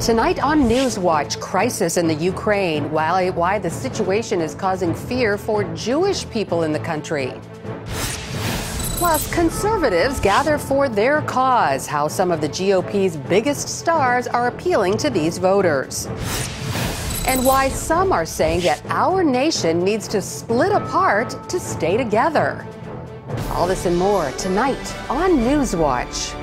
Tonight on NewsWatch, crisis in the Ukraine, why the situation is causing fear for Jewish people in the country. Plus, conservatives gather for their cause, how some of the GOP's biggest stars are appealing to these voters. And why some are saying that our nation needs to split apart to stay together. All this and more tonight on NewsWatch.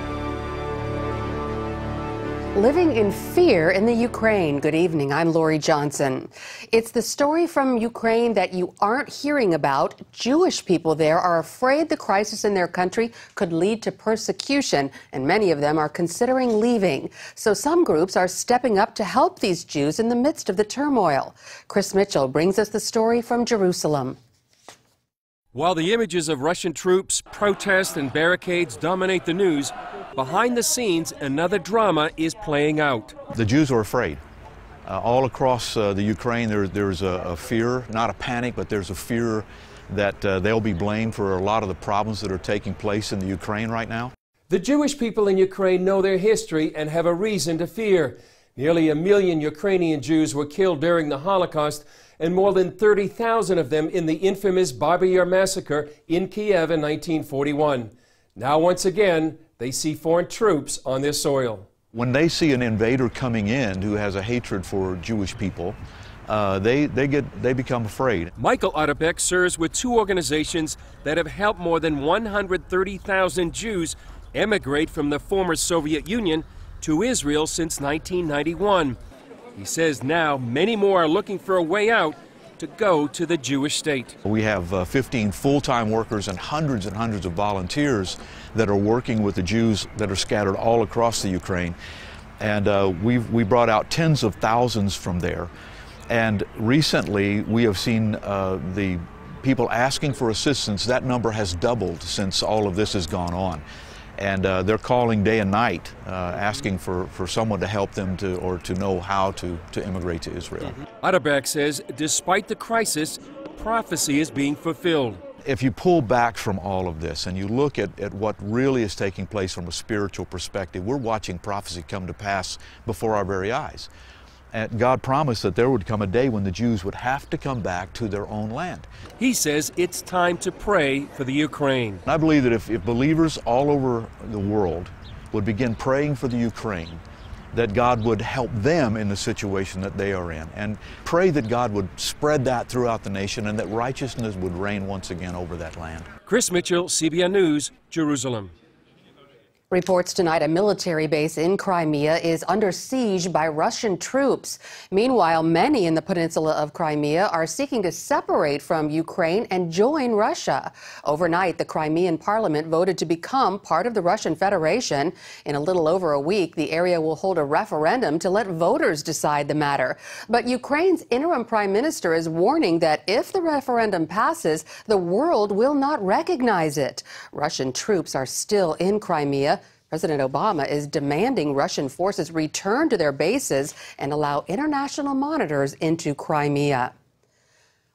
Living in fear in the Ukraine. Good evening, I'm Lori Johnson. It's the story from Ukraine that you aren't hearing about. Jewish people there are afraid the crisis in their country could lead to persecution, and many of them are considering leaving. So some groups are stepping up to help these Jews in the midst of the turmoil. Chris Mitchell brings us the story from Jerusalem. While the images of Russian troops, protests, and barricades dominate the news, behind the scenes, another drama is playing out. The Jews are afraid. All across the Ukraine, there's a fear, not a panic, but there's a fear that they'll be blamed for a lot of the problems that are taking place in the Ukraine right now. The Jewish people in Ukraine know their history and have a reason to fear. Nearly 1 million Ukrainian Jews were killed during the Holocaust, and more than 30,000 of them in the infamous Babi Yar massacre in Kiev in 1941. Now, once again, they see foreign troops on their soil. When they see an invader coming in who has a hatred for Jewish people, they become afraid. Michael Otterbeck serves with two organizations that have helped more than 130,000 Jews emigrate from the former Soviet Union to Israel since 1991. He says now many more are looking for a way out to go to the Jewish state. We have 15 full-time workers and hundreds of volunteers that are working with the Jews that are scattered all across the Ukraine. And we brought out tens of thousands from there. And recently we have seen the people asking for assistance. That number has doubled since all of this has gone on. And they're calling day and night, asking for someone to help them to know how to immigrate to Israel. Otterbeck says despite the crisis, prophecy is being fulfilled. If you pull back from all of this and you look at what really is taking place from a spiritual perspective, we're watching prophecy come to pass before our very eyes. And God promised that there would come a day when the Jews would have to come back to their own land. He says it's time to pray for the Ukraine. I believe that if believers all over the world would begin praying for the Ukraine, that God would help them in the situation that they are in, and pray that God would spread that throughout the nation and that righteousness would reign once again over that land. Chris Mitchell, CBN News, Jerusalem. Reports tonight a military base in Crimea is under siege by Russian troops. Meanwhile, many in the peninsula of Crimea are seeking to separate from Ukraine and join Russia. Overnight, the Crimean parliament voted to become part of the Russian Federation. In a little over a week, the area will hold a referendum to let voters decide the matter. But Ukraine's interim prime minister is warning that if the referendum passes, the world will not recognize it. Russian troops are still in Crimea. President Obama is demanding Russian forces return to their bases and allow international monitors into Crimea.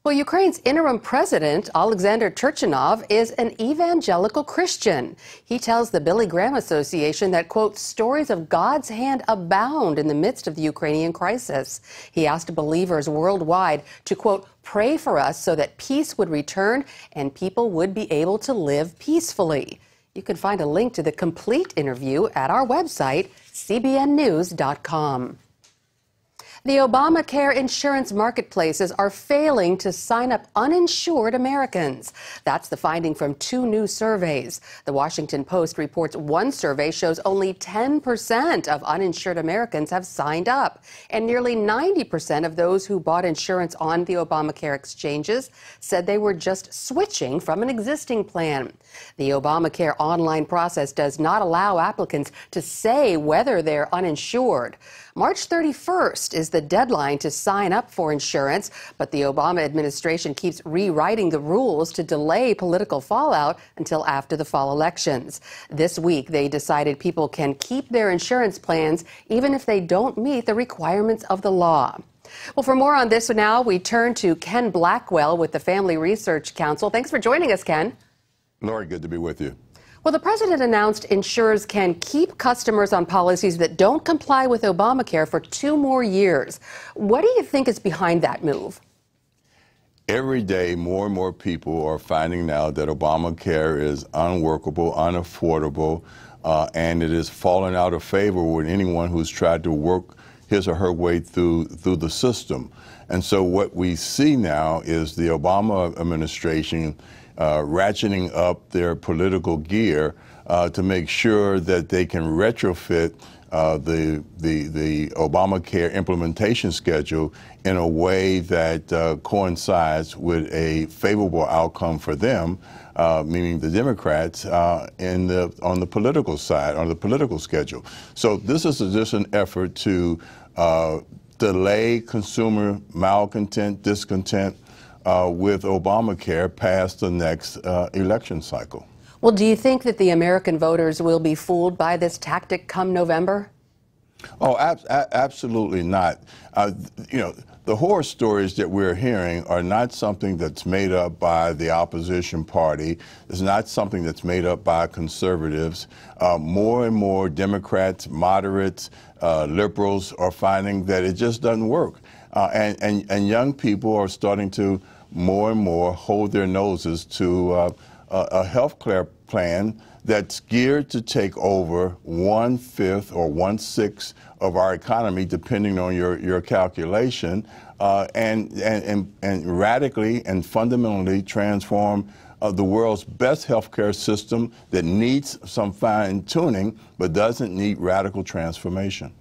Well, Ukraine's interim president, Alexander Turchinov, is an evangelical Christian. He tells the Billy Graham Association that, quote, stories of God's hand abound in the midst of the Ukrainian crisis. He asked believers worldwide to, quote, pray for us so that peace would return and people would be able to live peacefully. You can find a link to the complete interview at our website, cbnnews.com. The Obamacare insurance marketplaces are failing to sign up uninsured Americans. That's the finding from two new surveys. The Washington Post reports one survey shows only 10% of uninsured Americans have signed up, and nearly 90% of those who bought insurance on the Obamacare exchanges said they were just switching from an existing plan. The Obamacare online process does not allow applicants to say whether they're uninsured. March 31st is the deadline to sign up for insurance, but the Obama administration keeps rewriting the rules to delay political fallout until after the fall elections. This week, they decided people can keep their insurance plans even if they don't meet the requirements of the law. Well, for more on this now, we turn to Ken Blackwell with the Family Research Council. Thanks for joining us, Ken. Lori, good to be with you. Well, the president announced insurers can keep customers on policies that don't comply with Obamacare for 2 more years. What do you think is behind that move? Every day, more and more people are finding now that Obamacare is unworkable, unaffordable, and it is falling out of favor with anyone who's tried to work his or her way through the system. And so what we see now is the Obama administration ratcheting up their political gear to make sure that they can retrofit the Obamacare implementation schedule in a way that coincides with a favorable outcome for them, meaning the Democrats, on the political side, on the political schedule. So this is just an effort to delay consumer malcontent, discontent with Obamacare past the next election cycle. Well, do you think that the American voters will be fooled by this tactic come November? Oh, absolutely not. You know, the horror stories that we're hearing are not something that's made up by the opposition party. It's not something that's made up by conservatives. More and more Democrats, moderates, liberals are finding that it just doesn't work. And young people are starting to more and more hold their noses to a health care plan that's geared to take over 1/5 or 1/6 of our economy, depending on your calculation, and radically and fundamentally transform the world's best healthcare system that needs some fine-tuning but doesn't need radical transformation.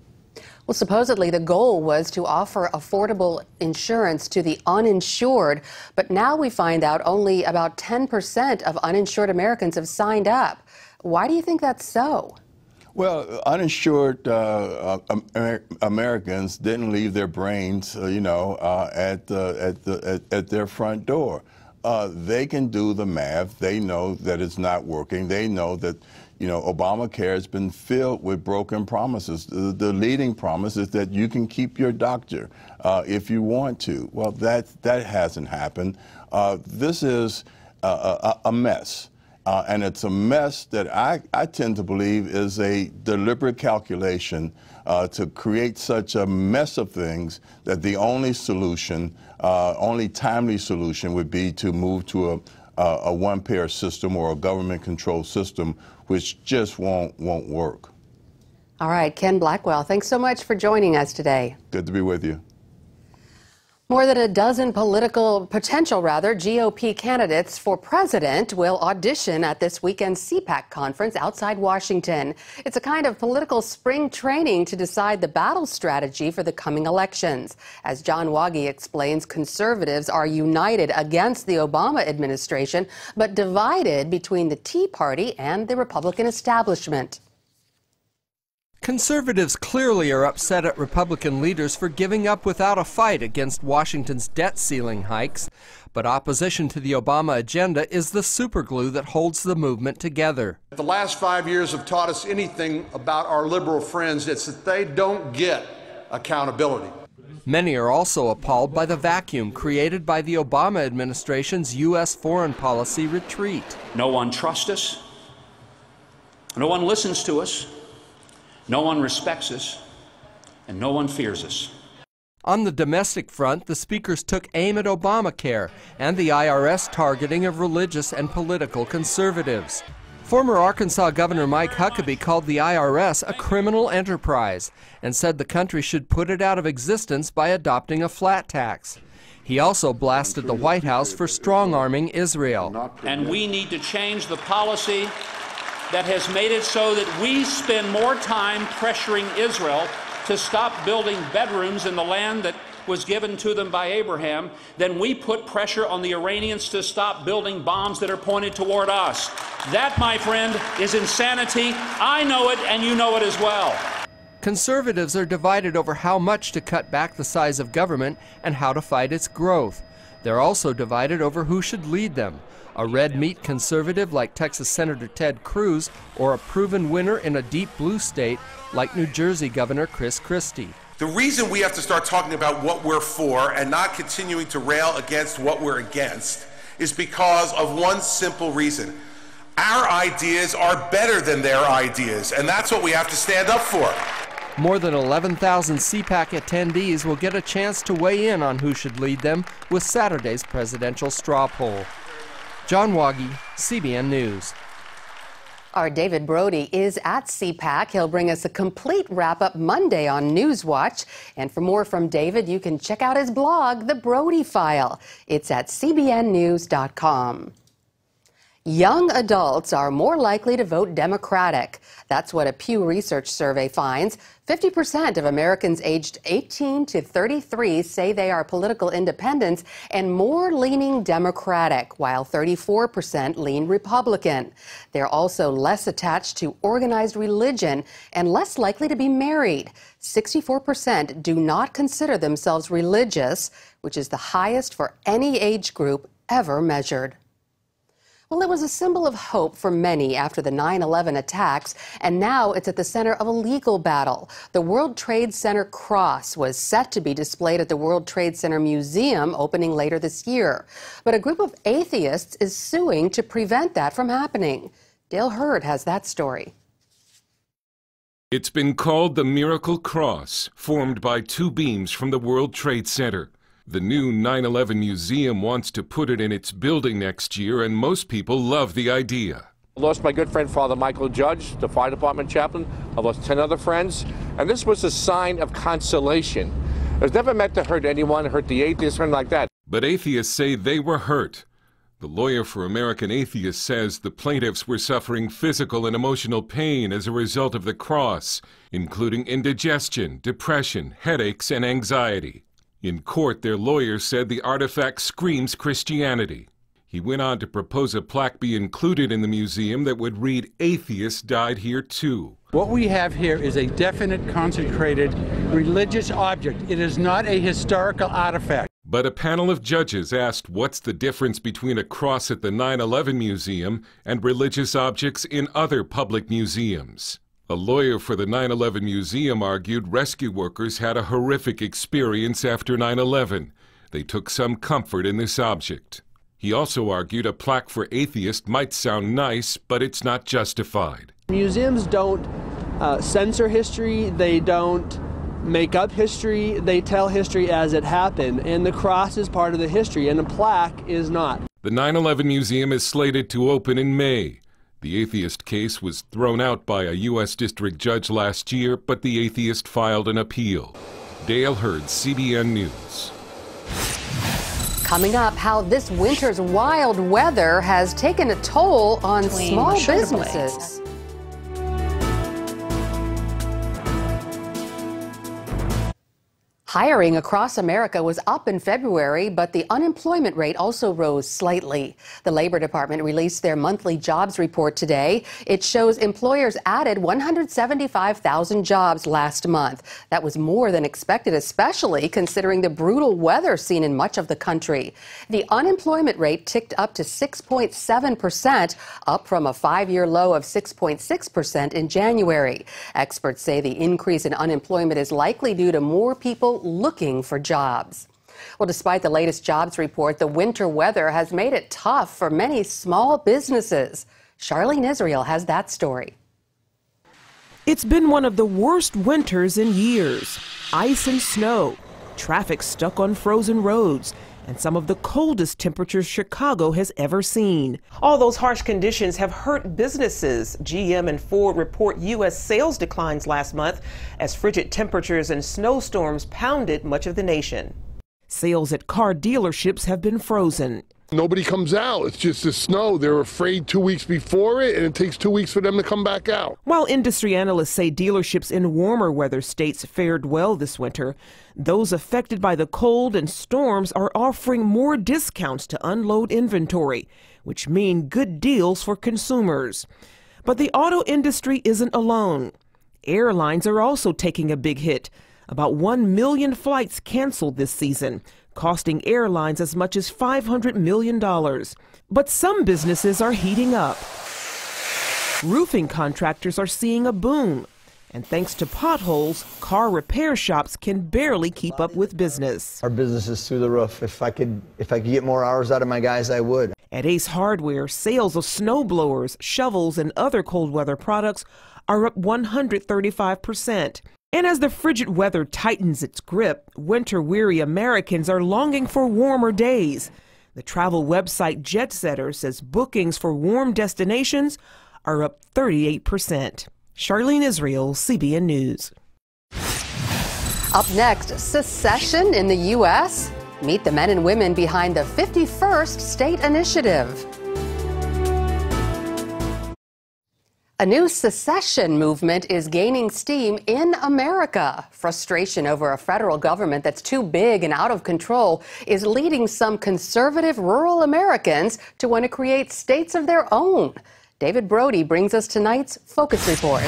Well, supposedly the goal was to offer affordable insurance to the uninsured, but now we find out only about 10% of uninsured Americans have signed up. Why do you think that's so? Well, uninsured Americans didn't leave their brains, at their front door. They can do the math. They know that it's not working. They know that, Obamacare has been filled with broken promises. The leading promise is that you can keep your doctor if you want to. Well, that hasn't happened. This is a mess. And it's a mess that I tend to believe is a deliberate calculation to create such a mess of things that the only solution, only timely solution would be to move to a one-payer system or a government-controlled system, which just won't work. All right, Ken Blackwell, thanks so much for joining us today. Good to be with you. More than a dozen potential GOP candidates for president will audition at this weekend's CPAC conference outside Washington. It's a kind of political spring training to decide the battle strategy for the coming elections. As John Waggy explains, conservatives are united against the Obama administration, but divided between the Tea Party and the Republican establishment. Conservatives clearly are upset at Republican leaders for giving up without a fight against Washington's debt ceiling hikes. But opposition to the Obama agenda is the superglue that holds the movement together. The last 5 years have taught us anything about our liberal friends, it's that they don't get accountability. Many are also appalled by the vacuum created by the Obama administration's U.S. foreign policy retreat. No one trusts us. No one listens to us. No one respects us, and no one fears us. On the domestic front, the speakers took aim at Obamacare and the IRS targeting of religious and political conservatives. Former Arkansas Governor Mike Huckabee called the IRS a criminal enterprise and said the country should put it out of existence by adopting a flat tax. He also blasted the White House for strong-arming Israel. And we need to change the policy that has made it so that we spend more time pressuring Israel to stop building bedrooms in the land that was given to them by Abraham than we put pressure on the Iranians to stop building bombs that are pointed toward us. That, my friend, is insanity. I know it, and you know it as well. Conservatives are divided over how much to cut back the size of government and how to fight its growth. They're also divided over who should lead them. A red meat conservative like Texas Senator Ted Cruz, or a proven winner in a deep blue state like New Jersey Governor Chris Christie. The reason we have to start talking about what we're for and not continuing to rail against what we're against is because of one simple reason. Our ideas are better than their ideas, and that's what we have to stand up for. More than 11,000 CPAC attendees will get a chance to weigh in on who should lead them with Saturday's presidential straw poll. John Waggy, CBN News. Our David Brody is at CPAC. He'll bring us a complete wrap-up Monday on NewsWatch. And for more from David, you can check out his blog, The Brody File. It's at cbnnews.com. Young adults are more likely to vote Democratic. That's what a Pew Research survey finds. 50% of Americans aged 18 to 33 say they are political independents and more leaning Democratic, while 34% lean Republican. They're also less attached to organized religion and less likely to be married. 64% do not consider themselves religious, which is the highest for any age group ever measured. Well, it was a symbol of hope for many after the 9/11 attacks, and now it's at the center of a legal battle. The World Trade Center cross was set to be displayed at the World Trade Center Museum opening later this year. But a group of atheists is suing to prevent that from happening. Dale Hurd has that story. It's been called the Miracle Cross, formed by two beams from the World Trade Center. The new 9/11 museum wants to put it in its building next year, and most people love the idea. I lost my good friend, Father Michael Judge, the fire department chaplain. I lost 10 other friends, and this was a sign of consolation. It was never meant to hurt anyone, hurt the atheists, or anything like that. But atheists say they were hurt. The lawyer for American Atheists says the plaintiffs were suffering physical and emotional pain as a result of the cross, including indigestion, depression, headaches, and anxiety. In court, their lawyer said the artifact screams Christianity. He went on to propose a plaque be included in the museum that would read, "Atheists died here too." What we have here is a definite, consecrated religious object. It is not a historical artifact. But a panel of judges asked what's the difference between a cross at the 9/11 museum and religious objects in other public museums. A lawyer for the 9/11 museum argued rescue workers had a horrific experience after 9/11. They took some comfort in this object. He also argued a plaque for atheists might sound nice, but it's not justified. Museums don't censor history, they don't make up history, they tell history as it happened, and the cross is part of the history, and a plaque is not. The 9/11 museum is slated to open in May. The atheist case was thrown out by a U.S. district judge last year, but the atheist filed an appeal. Dale Hurd, CBN News. Coming up, how this winter's wild weather has taken a toll on small businesses. Hiring across America was up in February, but the unemployment rate also rose slightly. The Labor Department released their monthly jobs report today. It shows employers added 175,000 jobs last month. That was more than expected, especially considering the brutal weather seen in much of the country. The unemployment rate ticked up to 6.7%, up from a 5-year low of 6.6% in January. Experts say the increase in unemployment is likely due to more people looking for jobs. Well, despite the latest jobs report, the winter weather has made it tough for many small businesses. Charlene Israel has that story. It's been one of the worst winters in years. Ice and snow, traffic stuck on frozen roads, and some of the coldest temperatures Chicago has ever seen. All those harsh conditions have hurt businesses. GM and Ford report U.S. sales declines last month as frigid temperatures and snowstorms pounded much of the nation. Sales at car dealerships have been frozen. Nobody comes out. It's just the snow. They're afraid 2 weeks before it, and it takes 2 weeks for them to come back out. While industry analysts say dealerships in warmer weather states fared well this winter, those affected by the cold and storms are offering more discounts to unload inventory, which mean good deals for consumers. But the auto industry isn't alone. Airlines are also taking a big hit. About 1 million flights canceled this season, costing airlines as much as $500 million. But some businesses are heating up. Roofing contractors are seeing a boom And thanks to potholes, car repair shops can barely keep up with business. Our business is through the roof. If I could get more hours out of my guys, I would. At Ace Hardware, sales of snow blowers, shovels, and other cold weather products are up 135%. And as the frigid weather tightens its grip, winter-weary Americans are longing for warmer days. The travel website JetSetter says bookings for warm destinations are up 38%. Charlene Israel, CBN News. Up next, secession in the U.S. Meet the men and women behind the 51st State Initiative. A new secession movement is gaining steam in America. Frustration over a federal government that's too big and out of control is leading some conservative rural Americans to want to create states of their own. David Brody brings us tonight's Focus Report.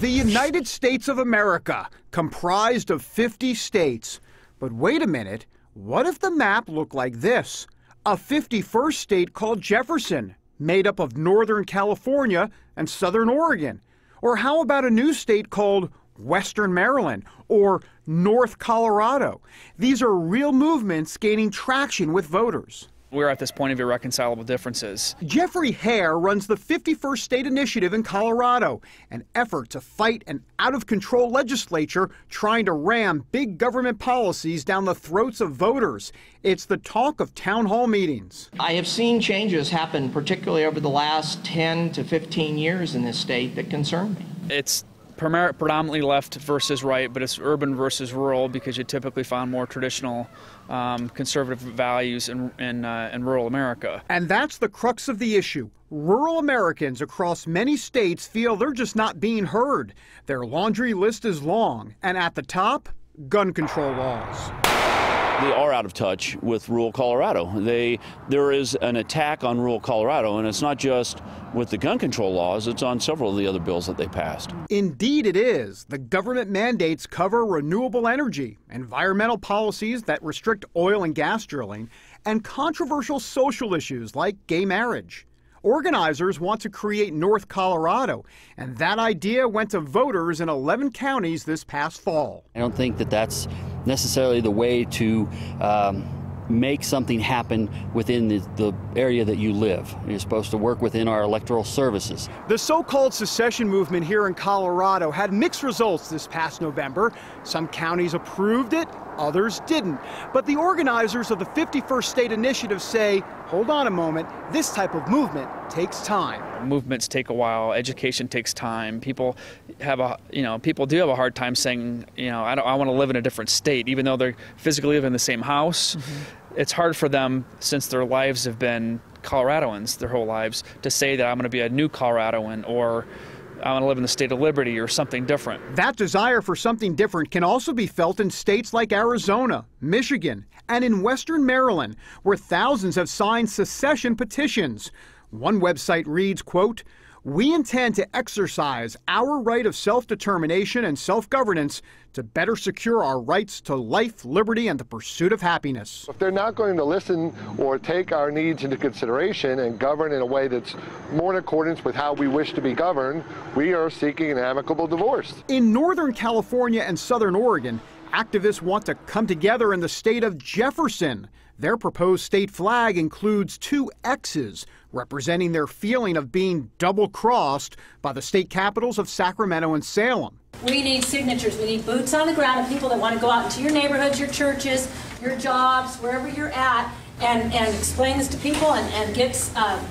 The United States of America, comprised of 50 states. But wait a minute, what if the map looked like this? A 51st state called Jefferson, made up of Northern California and Southern Oregon. Or how about a new state called Western Maryland or North Colorado? These are real movements gaining traction with voters. We're at this point of irreconcilable differences. Jeffrey Hare runs the 51st State Initiative in Colorado, an effort to fight an out-of-control legislature trying to ram big government policies down the throats of voters. It's the talk of town hall meetings. I have seen changes happen, particularly over the last 10 to 15 years in this state, that concern me. It's predominantly left versus right, but it's urban versus rural because you typically find more traditional conservative values in rural America. And that's the crux of the issue. Rural Americans across many states feel they're just not being heard. Their laundry list is long, and at the top, gun control laws. They are out of touch with rural Colorado. There is an attack on rural Colorado, and it's not just with the gun control laws, it's on several of the other bills that they passed. Indeed it is. The government mandates cover renewable energy, environmental policies that restrict oil and gas drilling, and controversial social issues like gay marriage. Organizers want to create North Colorado, and that idea went to voters in 11 counties this past fall. I don't think that that's necessarily the way to make something happen within the area that you live. You're supposed to work within our electoral services. The so-called secession movement here in Colorado had mixed results this past November. Some counties approved it, others didn't. But the organizers of the 51st State Initiative say, hold on a moment, this type of movement takes time. Movements take a while, education takes time. People do have a hard time saying, I want to live in a different state, even though they physically live in the same house. It's hard for them, since their lives have been Coloradoans their whole lives, to say that I'm going to be a new Coloradoan or I want to live in the state of liberty or something different. That desire for something different can also be felt in states like Arizona, Michigan, and in Western Maryland, where thousands have signed secession petitions. One website reads, quote, "We intend to exercise our right of self-determination and self-governance to better secure our rights to life, liberty, and the pursuit of happiness." If they're not going to listen or take our needs into consideration and govern in a way that's more in accordance with how we wish to be governed, we are seeking an amicable divorce. In Northern California and Southern Oregon, activists want to come together in the state of Jefferson. Their proposed state flag includes two X's, representing their feeling of being double-crossed by the state capitals of Sacramento and Salem. We need signatures. We need boots on the ground of people that want to go out into your neighborhoods, your churches, your jobs, wherever you're at, and explain this to people and get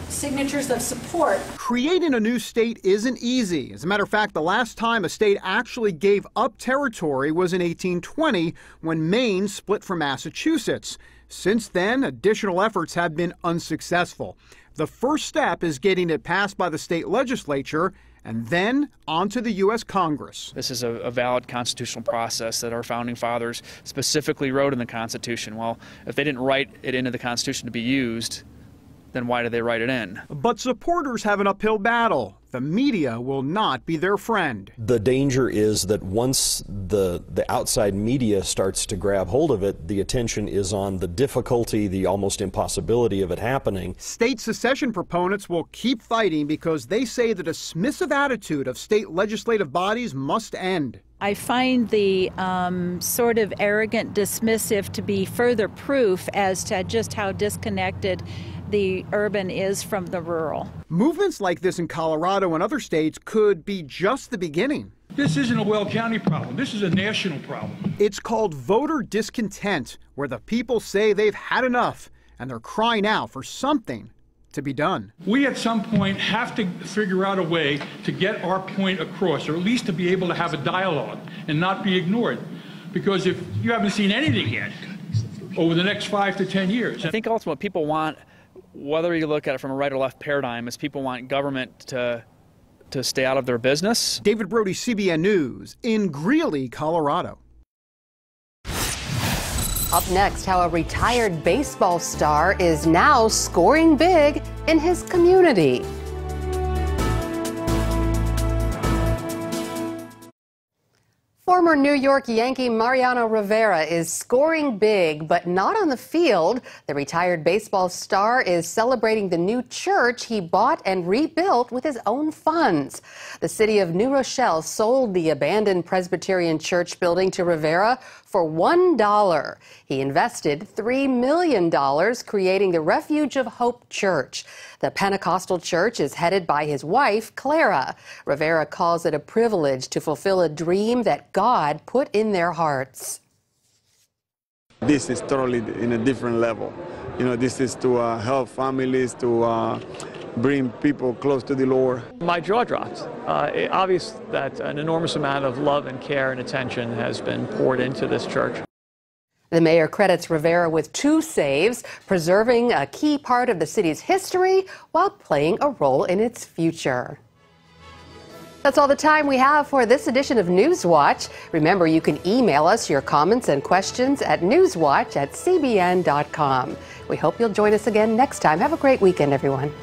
signatures of support. Creating a new state isn't easy. As a matter of fact, the last time a state actually gave up territory was in 1820 when Maine split from Massachusetts. Since then, additional efforts have been unsuccessful. The first step is getting it passed by the state legislature and then on to the U.S. Congress. This is a valid constitutional process that our founding fathers specifically wrote in the Constitution. Well, if they didn't write it into the Constitution to be used, then why did they write it in? But supporters have an uphill battle. the media will not be their friend. The danger is that once the outside media starts to grab hold of it, the attention is on the difficulty, the almost impossibility of it happening. State secession proponents will keep fighting because they say the dismissive attitude of state legislative bodies must end. I find the sort of arrogant dismissive to be further proof as to just how disconnected the urban is from the rural. Movements like this in Colorado and other states could be just the beginning. This isn't a Weld County problem. This is a national problem. It's called voter discontent, where the people say they've had enough and they're crying out for something to be done. We at some point have to figure out a way to get our point across, or at least to be able to have a dialogue and not be ignored. Because if you haven't seen anything yet over the next 5 to 10 years. I think ultimately what people want, whether you look at it from a right or left paradigm, is people want government to stay out of their business. David Brody, CBN News, in Greeley, Colorado. Up next, how a retired baseball star is now scoring big in his community. Former New York Yankee Mariano Rivera is scoring big, but not on the field. The retired baseball star is celebrating the new church he bought and rebuilt with his own funds. The city of New Rochelle sold the abandoned Presbyterian church building to Rivera for $1. He invested $3 million creating the Refuge of Hope Church. The Pentecostal church is headed by his wife, Clara. Rivera calls it a privilege to fulfill a dream that God put in their hearts. This is totally in a different level. You know, this is to help families, to bring people close to the Lord. My jaw dropped. It's obvious that an enormous amount of love and care and attention has been poured into this church. The mayor credits Rivera with 2 saves, preserving a key part of the city's history while playing a role in its future. That's all the time we have for this edition of NewsWatch. Remember, you can email us your comments and questions at newswatch@cbn.com. We hope you'll join us again next time. Have a great weekend, everyone.